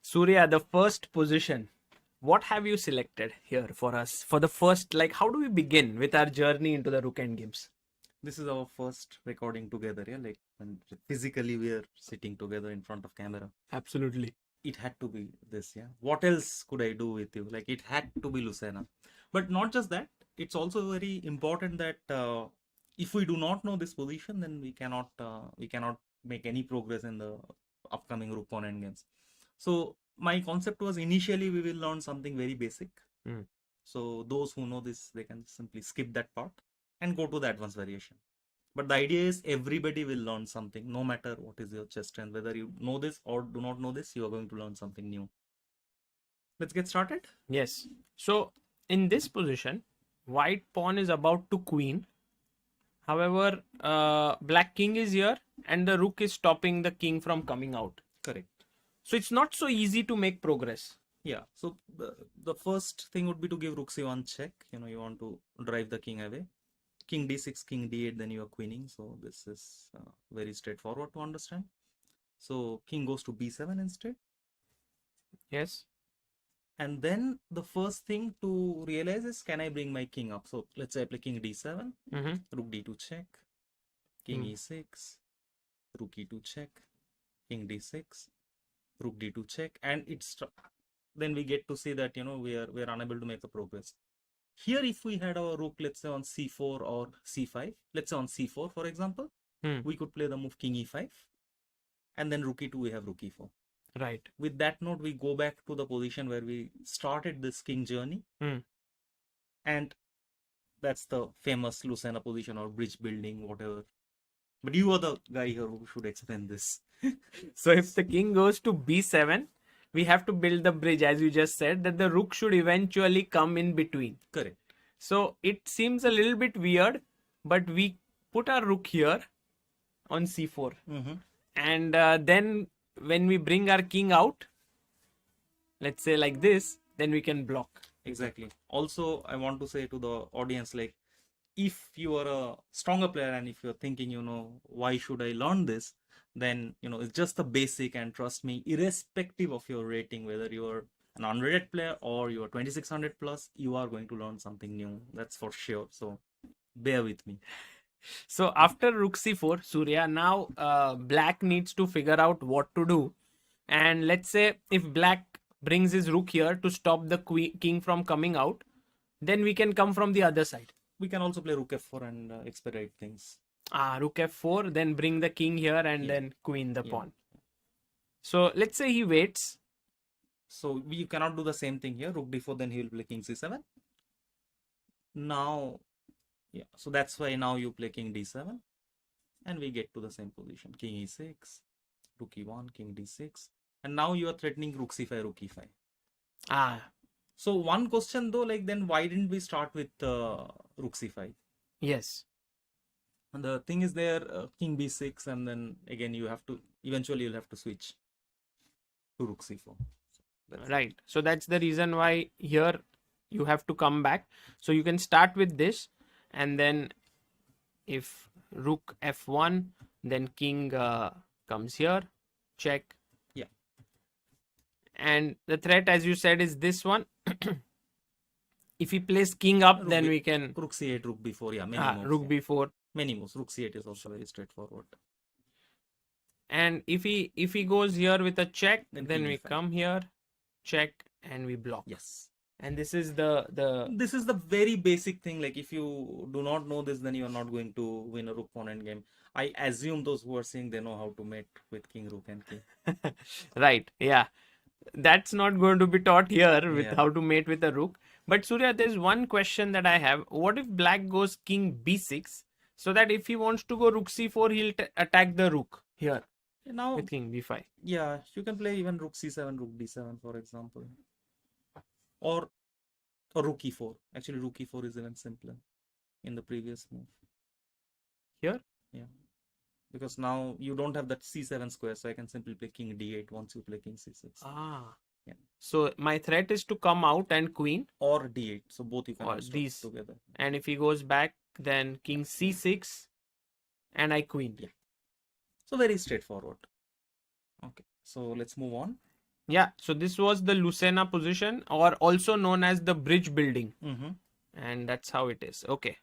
Surya, the first position. What have you selected here for us? For the first, like, how do we begin with our journey into the rook end games? This is our first recording together, yeah, like when physically we are sitting together in front of camera. Absolutely. It had to be this, yeah. What else could I do with you? Like it had to be Lucena. But not just that, it's also very important that if we do not know this position, then we cannot make any progress in the upcoming rook pawn endgames. So my concept was initially we will learn something very basic. Mm. So those who know this, they can simply skip that part and go to the advanced variation. But the idea is everybody will learn something, no matter what is your chess strength. Whether you know this or do not know this, you are going to learn something new. Let's get started. Yes. So in this position, white pawn is about to queen. However, black king is here and the rook is stopping the king from coming out. Correct. So it's not so easy to make progress. Yeah. So the first thing would be to give rook c1 check. You want to drive the king away. King d6, king d8, then you are queening. So this is very straightforward to understand. So king goes to b7 instead. Yes. And then the first thing to realize is, can I bring my king up? So let's say I play king d7, rook d2 check, king e6, rook e2 check, king d6, rook d2 check, and it's then we get to see that we are unable to make a progress. Here, if we had our rook, let's say on c4 or c5, let's say on c4 for example, we could play the move king e5, and then rook e2 we have rook e4. Right. With that note, we go back to the position where we started this king journey. And that's the famous Lucena position or bridge building, whatever. But you are the guy here who should explain this. So if the king goes to b7, we have to build the bridge, as you just said, that the rook should eventually come in between. Correct. So it seems a little bit weird, but we put our rook here on c4. And then when we bring our king out, let's say like this, then we can block. Exactly. Also, I want to say to the audience, like, if you are a stronger player and if you're thinking, why should I learn this? Then, it's just the basic, and trust me, irrespective of your rating, whether you're an unrated player or you're 2600 plus, you are going to learn something new. That's for sure. So bear with me. So after rook c4, Surya, now black needs to figure out what to do. And let's say if black brings his rook here to stop the king from coming out, then we can come from the other side. We can also play rook f4 and expedite things. Rook f4, then bring the king here and then queen the pawn. So let's say he waits. So we cannot do the same thing here. Rook d4, then he will play king c7. Now, so that's why now you play king d7 and we get to the same position. King e6, rook e1, king d6, and now you are threatening rook c5, rook e5. So one question though, like, then why didn't we start with rook c5? Yes. And the thing is there, king b6, and then again eventually you'll have to switch to rook c4. Right. So that's the reason why here you have to come back. So you can start with this, and then if rook f1, then king comes here, check. Yeah. And the threat, as you said, is this one. If he plays king up, rook then we can rook c8, rook b4. Yeah, many moves. Rook b4. Many moves. Rook c8 is also very straightforward. And if he goes here with a check, then we come here, check, and we block. Yes. And this is the very basic thing. Like, if you do not know this, then you are not going to win a rook pawn endgame. I assume those who are seeing, they know how to mate with king, rook, and king. Right. Yeah. That's not going to be taught here with how to mate with a rook. But Surya, there's one question that I have. What if black goes king b6, so that if he wants to go rook c4, he'll attack the rook here now with king b5? Yeah, you can play even rook c7, rook d7, for example. Or rook e4. Actually, rook e4 is even simpler in the previous move. Here? Yeah. Because now you don't have that c7 square, so I can simply play king d8 once you play king c6. Yeah. So my threat is to come out and queen. Or d8. So both you can these together. And if he goes back, then king c6 and I queen. Yeah. So very straightforward. Okay. So let's move on. Yeah, so this was the Lucena position, or also known as the bridge building. Mm-hmm. And that's how it is. Okay.